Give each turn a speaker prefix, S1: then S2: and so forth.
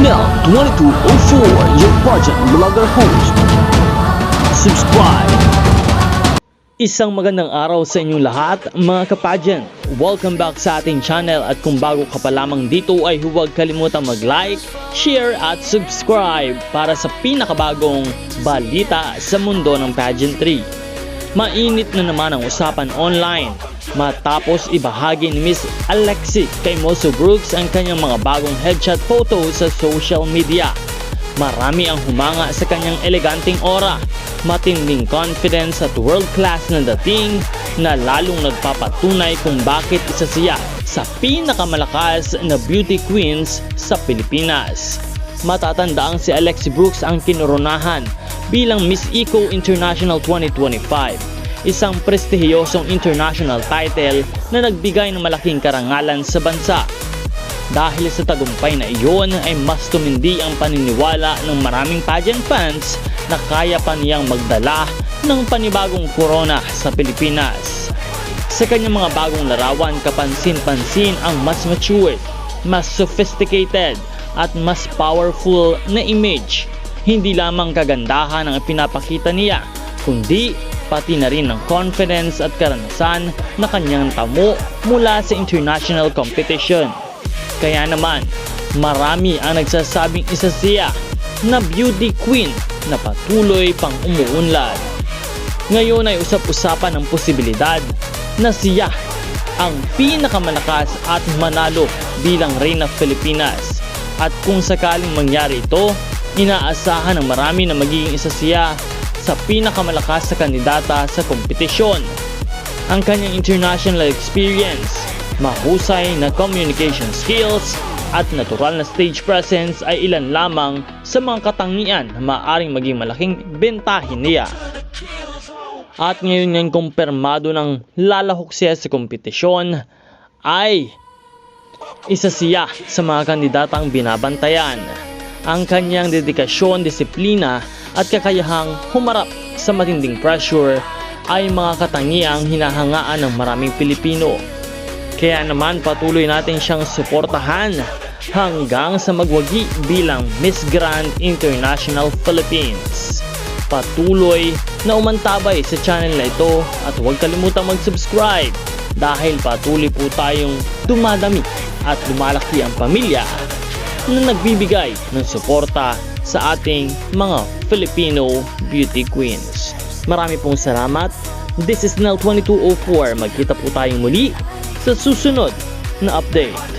S1: Nel 2204, your pageant vlogger host. Subscribe! Isang magandang araw sa inyong lahat mga kapageant. Welcome back sa ating channel at kung bago ka pa lamang dito ay huwag kalimutang mag-like, share at subscribe para sa pinakabagong balita sa mundo ng pageantry. Mainit na naman ang usapan online matapos ibahagi ni Miss Alexie kay Moso Brooks ang kanyang mga bagong headshot photo sa social media. Marami ang humanga sa kanyang eleganteng aura, matinding confidence at world-class na dating na lalong nagpapatunay kung bakit isa siya sa pinakamalakas na beauty queens sa Pilipinas. Matatandaang si Alexie Brooks ang kinoronahan bilang Miss Eco International 2025, isang prestihiyosong international title na nagbigay ng malaking karangalan sa bansa. Dahil sa tagumpay na iyon ay mas tumindi ang paniniwala ng maraming pageant fans na kaya pa niyang magdala ng panibagong korona sa Pilipinas. Sa kanyang mga bagong larawan, kapansin-pansin ang mas matured, mas sophisticated at mas powerful na image. Hindi lamang kagandahan ang ipinapakita niya, kundi pati na rin ang confidence at karanasan na kanyang tamo mula sa international competition. Kaya naman, marami ang nagsasabing isa siya na beauty queen na patuloy pang umuunlad. Ngayon ay usap-usapan ang posibilidad na siya ang pinakamalakas at manalo bilang Reyna Pilipinas. At kung sakaling mangyari ito, inaasahan ng marami na magiging isa siya sa pinakamalakas sa kandidata sa kompetisyon. Ang kanyang international experience, mahusay na communication skills at natural na stage presence ay ilan lamang sa mga katangian na maaaring maging malaking bentahin niya. At ngayon yung kumpirmado ng lalahok siya sa kompetisyon ay isa siya sa mga kandidatang binabantayan. Ang kanyang dedikasyon, disiplina at kakayahang humarap sa matinding pressure ay mga katangiang hinahangaan ng maraming Pilipino. Kaya naman patuloy natin siyang suportahan hanggang sa magwagi bilang Miss Grand International Philippines. Patuloy na umantabay sa channel na ito at huwag kalimutang mag-subscribe dahil patuloy po tayong dumadami at lumalaki ang pamilya na nagbibigay ng suporta sa ating mga Filipino beauty queens. Marami pong salamat. This is Nel 2204. Magkita po tayong muli sa susunod na update.